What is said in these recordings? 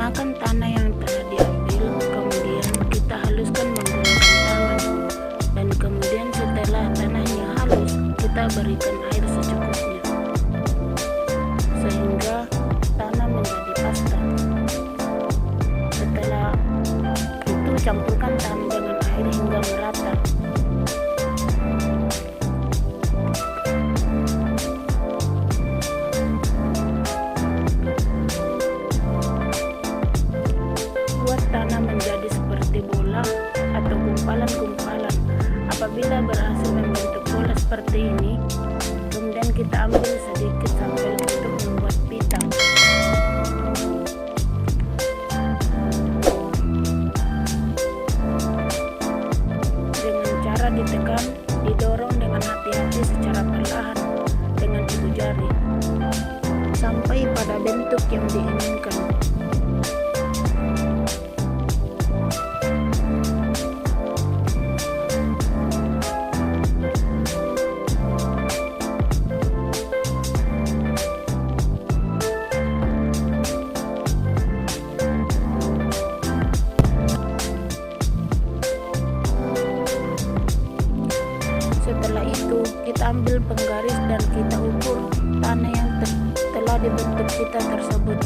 Menggunakan tanah yang telah diambil, kemudian kita haluskan menggunakan tangan, dan kemudian setelah tanahnya halus, kita berikan air secukupnya sehingga tanah menjadi pasta. Setelah itu campurkan tanah dengan air hingga merata. Buat tanah menjadi seperti bola atau gumpalan-gumpalan. Apabila berhasil membentuk bola seperti ini, kemudian kita ambil sedikit sampai untuk membuat pita. Dengan cara ditekan, didorong dengan hati-hati secara perlahan dengan ibu jari sampai pada bentuk yang diinginkan. Setelah itu, kita ambil penggaris dan kita ukur tanah yang telah dibentuk kita tersebut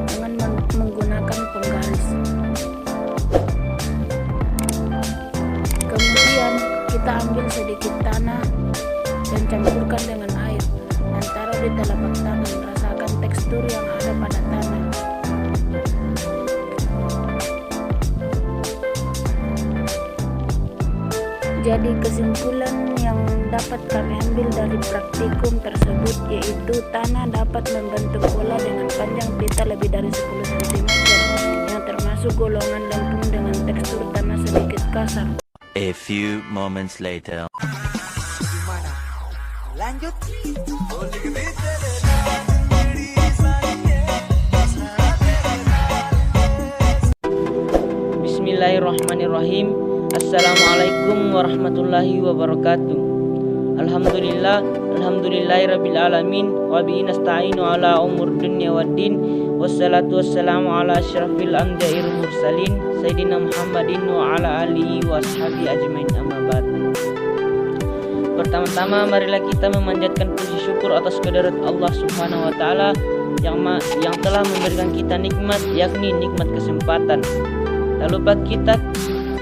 dengan menggunakan penggaris. Kemudian, kita ambil sedikit tanah dan campurkan dengan air dan taruh di telapak tangan. Rasakan tekstur yang ada pada tanah. Jadi kesimpulan yang dapat kami ambil dari praktikum tersebut yaitu tanah dapat membentuk bola dengan panjang pita lebih dari 10 cm yang termasuk golongan lempung dengan tekstur tanah sedikit kasar. A few moments later. Lanjut. Bismillahirrahmanirrahim. Assalamualaikum warahmatullahi wabarakatuh. Alhamdulillahirabbil alamin wa bihi nasta'inu ala umur dunya waddin wassalatu wassalamu ala asyrafil anbiya'i wal mursalin sayyidina Muhammadin wa ala alihi wa ashabihi ajmain, amma ba'd. Pertama-tama marilah kita memanjatkan puji syukur atas kehadirat Allah Subhanahu wa taala yang telah memberikan kita nikmat, yakni nikmat kesempatan.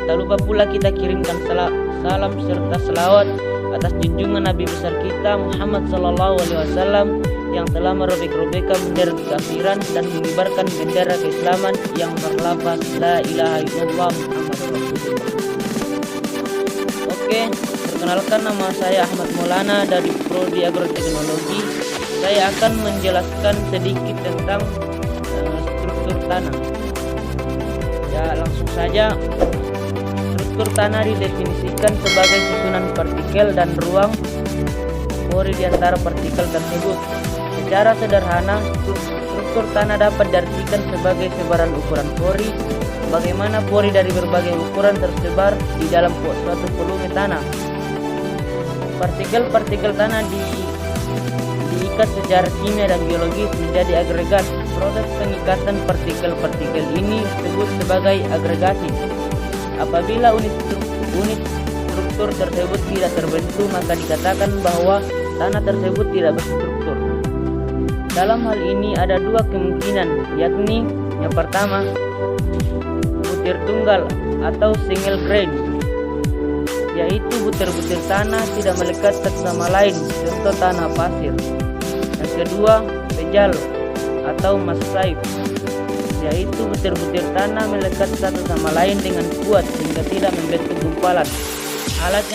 Tak lupa pula kita kirimkan salam serta selawat atas junjungan Nabi besar kita Muhammad sallallahu alaihi wasallam yang telah merobek-robekkan bendera kekafiran dan mengibarkan bendera keislaman yang berlafaz la ilaha illallah Muhammadur Rasulullah. Oke, perkenalkan, nama saya Ahmad Maulana dari Prodi Agroteknologi. Saya akan menjelaskan sedikit tentang struktur tanah. Ya, langsung saja. Struktur tanah didefinisikan sebagai susunan partikel dan ruang pori di antara partikel tersebut. Secara sederhana, struktur tanah dapat diartikan sebagai sebaran ukuran pori, bagaimana pori dari berbagai ukuran tersebar di dalam suatu volume tanah. Partikel-partikel tanah diikat secara kimia dan biologis menjadi agregat. Proses pengikatan partikel-partikel ini disebut sebagai agregasi. Apabila unit struktur tersebut tidak terbentuk, maka dikatakan bahwa tanah tersebut tidak berstruktur. Dalam hal ini ada dua kemungkinan, yakni yang pertama, butir tunggal atau single grain, yaitu butir-butir tanah tidak melekat satu sama lain, contoh tanah pasir. Yang kedua, pejal atau massif, yaitu butir-butir tanah melekat satu sama lain dengan kuat sehingga tidak membentuk gumpalan. Alat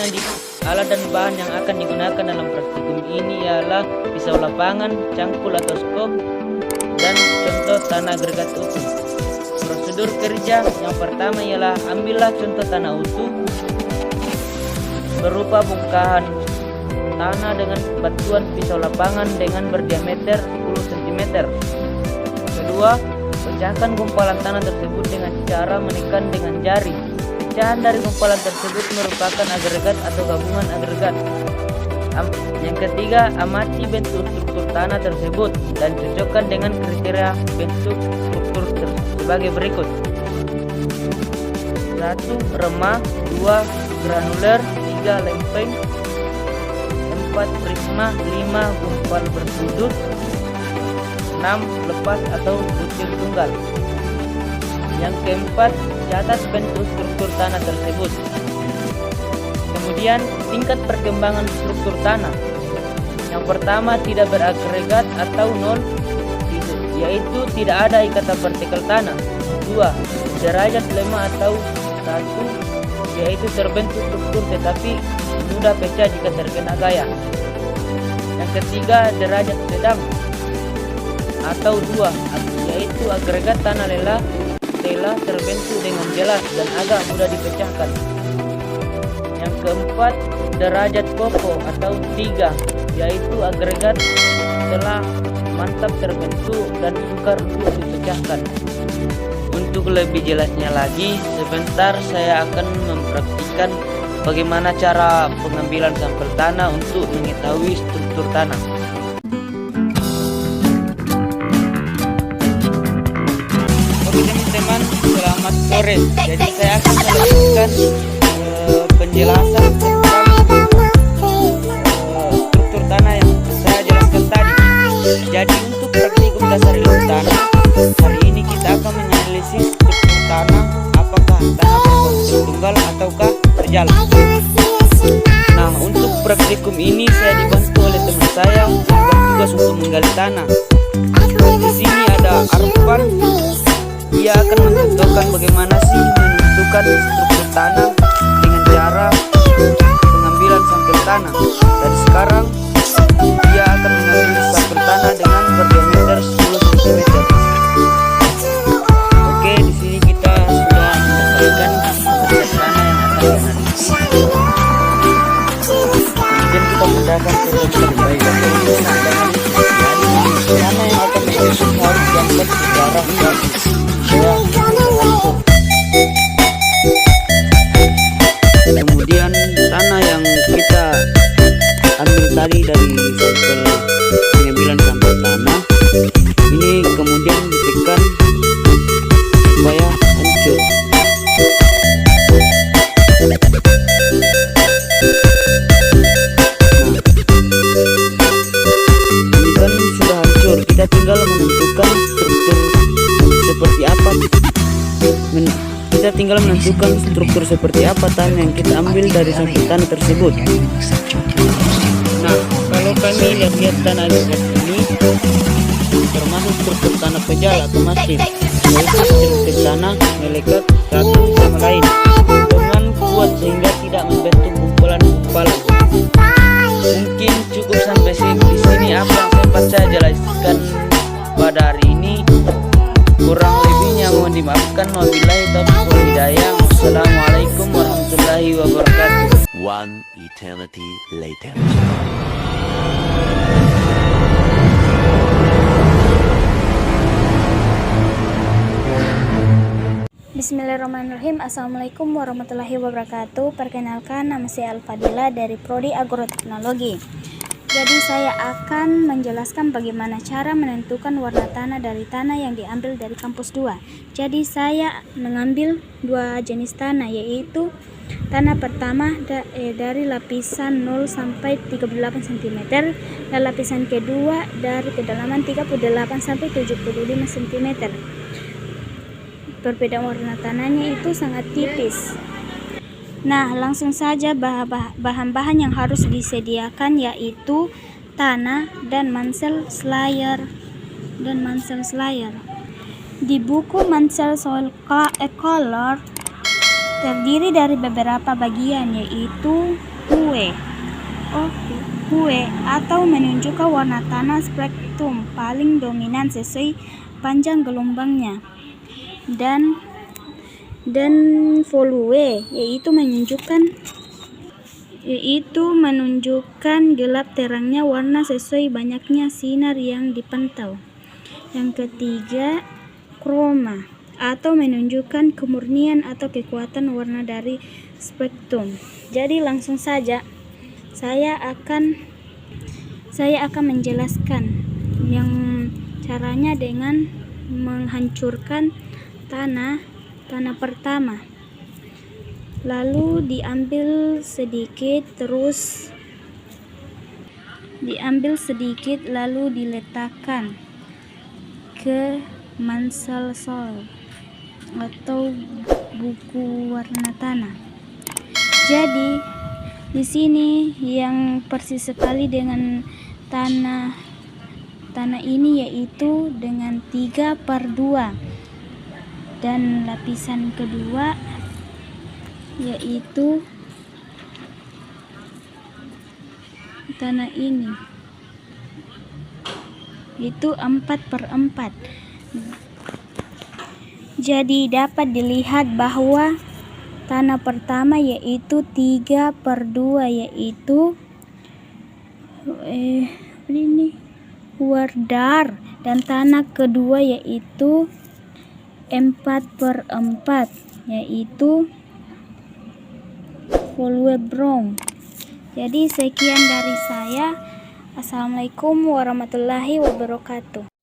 dan bahan yang akan digunakan dalam praktikum ini ialah pisau lapangan, cangkul atau skom, dan contoh tanah agregat utuh. Prosedur kerja yang pertama ialah ambillah contoh tanah utuh berupa bongkahan tanah dengan batuan pisau lapangan dengan berdiameter 10 cm. Kedua, pecahkan gumpalan tanah tersebut dengan cara menekan dengan jari. Pecahan dari gumpalan tersebut merupakan agregat atau gabungan agregat. Yang ketiga, amati bentuk struktur tanah tersebut dan cocokkan dengan kriteria bentuk struktur sebagai berikut. 1. Remah, 2. Granuler, 3. Lempeng, 4. Prisma, 5. Gumpal bersudut, 6. Lepas atau butil tunggal. Yang keempat, catat bentuk struktur tanah tersebut. Kemudian, tingkat perkembangan struktur tanah. Yang pertama, tidak beragregat atau nol, yaitu tidak ada ikatan vertikal tanah. 2. Derajat lemah atau 1, yaitu terbentuk struktur tetapi mudah pecah jika terkena gaya. Yang ketiga, derajat sedang atau 2, yaitu agregat tanah telah terbentuk dengan jelas dan agak mudah dipecahkan. Yang keempat, derajat kokoh atau 3, yaitu agregat telah mantap terbentuk dan sukar untuk dipecahkan. Untuk lebih jelasnya lagi, sebentar saya akan mempraktikkan bagaimana cara pengambilan sampel tanah untuk mengetahui struktur tanah. Oke teman-teman, selamat sore. Jadi saya akan melakukan penjelasan tentang struktur tanah yang saya jelaskan tadi. Jadi untuk praktikum dasar ilmu tanah, hari ini kita akan menganalisis struktur tanah, apakah tanah berbentuk tunggal ataukah berjalan. Nah, untuk praktikum ini saya dibantu oleh teman saya yang bertugas untuk menggali tanah. Di sini ada Arfan. Ia akan mencontohkan bagaimana sih menentukan struktur tanah dengan cara pengambilan sampel tanah. Dan sekarang ia akan mengambil sampel tanah dengan berdiameter 10 cm. Oke, di sini kita sudah mendapatkan sampel tanah yang akan dianalisis. Kemudian kita pindahkan ke tempat bagian tanah yang akan dianalisis harus diangkat secara statis. Kemudian tanah yang kita ambil tadi dari sampel pengambilan sampel tanah ini kemudian ditekan supaya hancur. Ini kan sudah hancur, kita tinggal menentukan struktur seperti apa. Kita tinggal menentukan struktur seperti apa tanah yang kita ambil dari sampel tanah tersebut. Nah, kalau kami lihat tanah seperti ini, termasuk struktur tanah pejal atau masif, yaitu struktur tanah melekat satu sama lain dengan kuat sehingga tidak membentuk kumpulan-kumpulan. Mungkin cukup sampai di sini apa yang sempat saya jelaskan pada hari ini. Kurang lebihnya mohon dimaafkan. Wabillahi taufiq wal hidayah. Wassalamualaikum warahmatullahi wabarakatuh. One eternity later. Bismillahirrahmanirrahim. Assalamualaikum warahmatullahi wabarakatuh. Perkenalkan, nama saya Al-Fadila dari Prodi Agroteknologi. Jadi saya akan menjelaskan bagaimana cara menentukan warna tanah dari tanah yang diambil dari kampus 2. Jadi saya mengambil dua jenis tanah, yaitu tanah pertama dari lapisan 0 sampai 38 cm dan lapisan kedua dari kedalaman 38 sampai 75 cm. Perbedaan warna tanahnya itu sangat tipis. Nah, langsung saja bahan-bahan yang harus disediakan yaitu tanah dan Mansell Slayer. Di buku Mansell Soil Color terdiri dari beberapa bagian yaitu hue atau menunjukkan warna tanah spektrum paling dominan sesuai panjang gelombangnya, dan volue yaitu menunjukkan gelap terangnya warna sesuai banyaknya sinar yang dipantau. Yang ketiga, chroma atau menunjukkan kemurnian atau kekuatan warna dari spektrum. Jadi langsung saja Saya akan menjelaskan yang caranya dengan menghancurkan tanah pertama. Lalu diambil sedikit lalu diletakkan ke mansal soil atau buku warna tanah. Jadi di sini yang persis sekali dengan tanah ini yaitu dengan 3/2, dan lapisan kedua yaitu tanah ini itu 4/4. Jadi dapat dilihat bahwa tanah pertama yaitu 3/2 yaitu Wardar, dan tanah kedua yaitu 4/4 yaitu Volwe Brown. Jadi sekian dari saya. Assalamualaikum warahmatullahi wabarakatuh.